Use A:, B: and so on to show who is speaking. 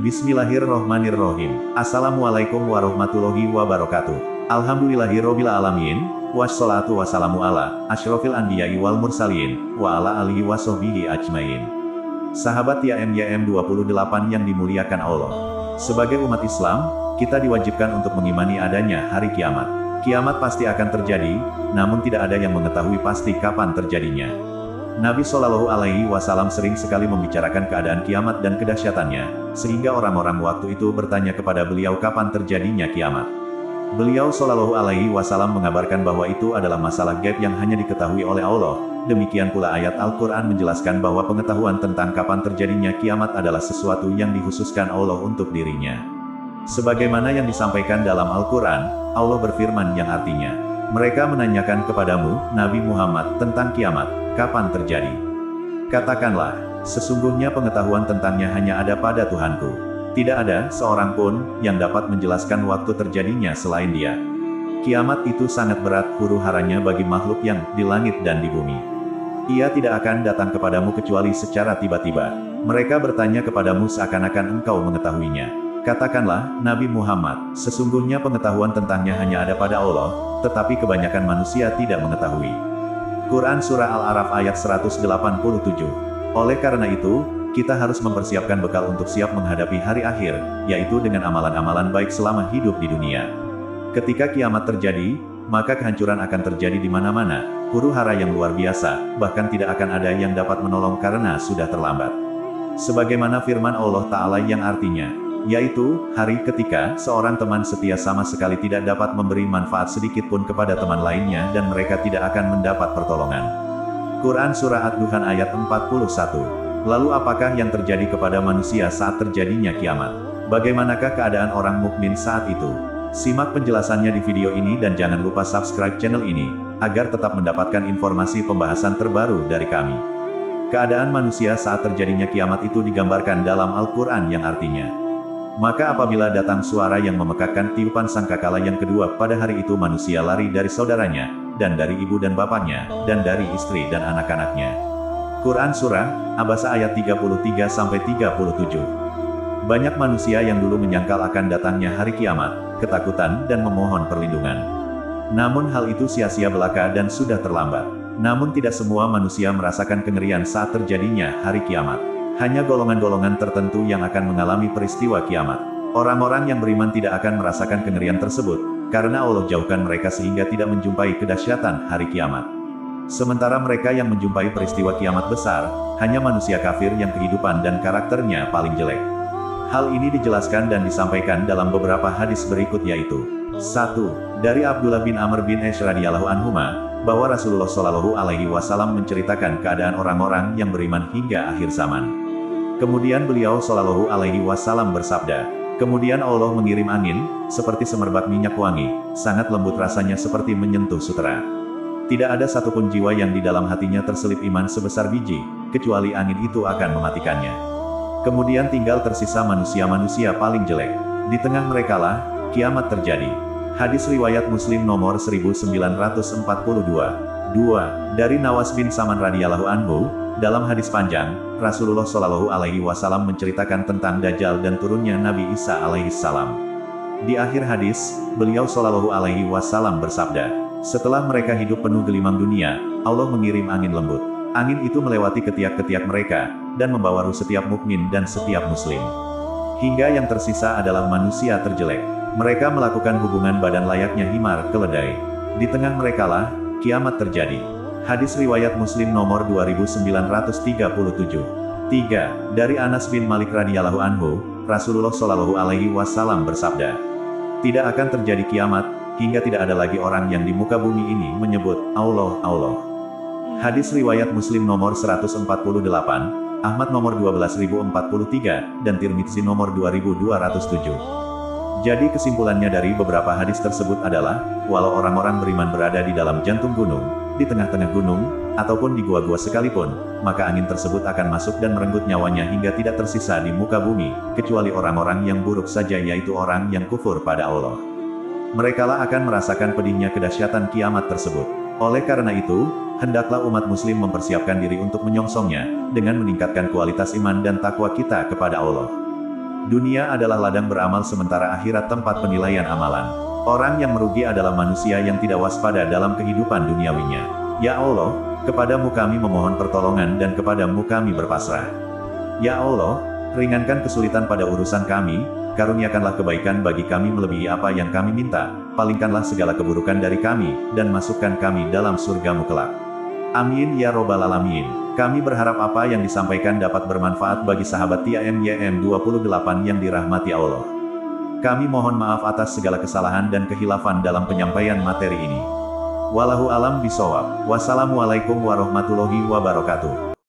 A: Bismillahirrohmanirrohim. Assalamualaikum warahmatullahi wabarakatuh. Alhamdulillahirobbil alamin. Wassalatu wassalamu ala asyrofil anbiya'i wal mursalin wa ala alihi wassohbihi ajmain. Sahabat YM 28 yang dimuliakan Allah. Sebagai umat Islam, kita diwajibkan untuk mengimani adanya hari kiamat. Kiamat pasti akan terjadi, namun tidak ada yang mengetahui pasti kapan terjadinya. Nabi Shallallahu Alaihi Wasallam sering sekali membicarakan keadaan kiamat dan kedahsyatannya, sehingga orang-orang waktu itu bertanya kepada beliau kapan terjadinya kiamat. Beliau Shallallahu Alaihi Wasallam mengabarkan bahwa itu adalah masalah gaib yang hanya diketahui oleh Allah. Demikian pula ayat Al-Quran menjelaskan bahwa pengetahuan tentang kapan terjadinya kiamat adalah sesuatu yang dikhususkan Allah untuk dirinya. Sebagaimana yang disampaikan dalam Al-Quran, Allah berfirman yang artinya, mereka menanyakan kepadamu, Nabi Muhammad, tentang kiamat, kapan terjadi? Katakanlah, sesungguhnya pengetahuan tentangnya hanya ada pada Tuhanku. Tidak ada seorang pun yang dapat menjelaskan waktu terjadinya selain Dia. Kiamat itu sangat berat huru-haranya bagi makhluk yang di langit dan di bumi. Ia tidak akan datang kepadamu kecuali secara tiba-tiba. Mereka bertanya kepadamu seakan-akan engkau mengetahuinya. Katakanlah, Nabi Muhammad, sesungguhnya pengetahuan tentangnya hanya ada pada Allah, tetapi kebanyakan manusia tidak mengetahui. Quran Surah Al-A'raf ayat 187. Oleh karena itu, kita harus mempersiapkan bekal untuk siap menghadapi hari akhir, yaitu dengan amalan-amalan baik selama hidup di dunia. Ketika kiamat terjadi, maka kehancuran akan terjadi di mana-mana, huru-hara yang luar biasa, bahkan tidak akan ada yang dapat menolong karena sudah terlambat. Sebagaimana firman Allah Ta'ala yang artinya, yaitu, hari ketika seorang teman setia sama sekali tidak dapat memberi manfaat sedikit pun kepada teman lainnya dan mereka tidak akan mendapat pertolongan. Quran Surah Ad-Duhan ayat 41. Lalu apakah yang terjadi kepada manusia saat terjadinya kiamat? Bagaimanakah keadaan orang mukmin saat itu? Simak penjelasannya di video ini dan jangan lupa subscribe channel ini, agar tetap mendapatkan informasi pembahasan terbaru dari kami. Keadaan manusia saat terjadinya kiamat itu digambarkan dalam Al-Quran yang artinya, maka apabila datang suara yang memekakkan tiupan sangkakala yang kedua, pada hari itu manusia lari dari saudaranya, dan dari ibu dan bapaknya, dan dari istri dan anak-anaknya. Quran Surah Abasa ayat 33-37. Banyak manusia yang dulu menyangkal akan datangnya hari kiamat, ketakutan dan memohon perlindungan. Namun hal itu sia-sia belaka dan sudah terlambat. Namun tidak semua manusia merasakan kengerian saat terjadinya hari kiamat. Hanya golongan-golongan tertentu yang akan mengalami peristiwa kiamat. Orang-orang yang beriman tidak akan merasakan kengerian tersebut, karena Allah jauhkan mereka sehingga tidak menjumpai kedahsyatan hari kiamat. Sementara mereka yang menjumpai peristiwa kiamat besar, hanya manusia kafir yang kehidupan dan karakternya paling jelek. Hal ini dijelaskan dan disampaikan dalam beberapa hadis berikut yaitu, 1. Dari Abdullah bin Amr bin Ash radhiyallahu anhuma, bahwa Rasulullah Shallallahu Alaihi Wasallam menceritakan keadaan orang-orang yang beriman hingga akhir zaman. Kemudian beliau Shallallahu Alaihi Wasallam bersabda, kemudian Allah mengirim angin, seperti semerbak minyak wangi, sangat lembut rasanya seperti menyentuh sutera. Tidak ada satupun jiwa yang di dalam hatinya terselip iman sebesar biji, kecuali angin itu akan mematikannya. Kemudian tinggal tersisa manusia-manusia paling jelek. Di tengah merekalah, kiamat terjadi. Hadis riwayat Muslim nomor 1942. 2. Dari Nawas bin Saman radhiyallahu anhu, dalam hadis panjang, Rasulullah Shallallahu Alaihi Wasallam menceritakan tentang Dajjal dan turunnya Nabi Isa alaihissalam. Di akhir hadis, beliau Shallallahu Alaihi Wasallam bersabda, setelah mereka hidup penuh gelimang dunia, Allah mengirim angin lembut. Angin itu melewati ketiak-ketiak mereka, dan membawa ruh setiap mukmin dan setiap muslim. Hingga yang tersisa adalah manusia terjelek. Mereka melakukan hubungan badan layaknya himar keledai. Di tengah merekalah, kiamat terjadi. Hadis riwayat Muslim nomor 2937. 3. Dari Anas bin Malik radhiyallahu anhu, Rasulullah Shallallahu Alaihi Wasallam bersabda, tidak akan terjadi kiamat, hingga tidak ada lagi orang yang di muka bumi ini menyebut, Allah, Allah. Hadis riwayat Muslim nomor 148, Ahmad nomor 12043, dan Tirmidzi nomor 2207. Jadi kesimpulannya dari beberapa hadis tersebut adalah, walau orang-orang beriman berada di dalam jantung gunung, di tengah-tengah gunung, ataupun di gua-gua sekalipun, maka angin tersebut akan masuk dan merenggut nyawanya hingga tidak tersisa di muka bumi, kecuali orang-orang yang buruk saja yaitu orang yang kufur pada Allah. Merekalah akan merasakan pedihnya kedahsyatan kiamat tersebut. Oleh karena itu, hendaklah umat muslim mempersiapkan diri untuk menyongsongnya, dengan meningkatkan kualitas iman dan takwa kita kepada Allah. Dunia adalah ladang beramal sementara akhirat tempat penilaian amalan. Orang yang merugi adalah manusia yang tidak waspada dalam kehidupan duniawinya. Ya Allah, kepadamu kami memohon pertolongan dan kepadamu kami berpasrah. Ya Allah, ringankan kesulitan pada urusan kami, karuniakanlah kebaikan bagi kami melebihi apa yang kami minta, palingkanlah segala keburukan dari kami, dan masukkan kami dalam surgamu kelak. Amin ya robbal alamin. Kami berharap apa yang disampaikan dapat bermanfaat bagi sahabat TIMYM28 yang dirahmati Allah. Kami mohon maaf atas segala kesalahan dan kehilafan dalam penyampaian materi ini. Wallahu alam bisawab. Wassalamualaikum warahmatullahi wabarakatuh.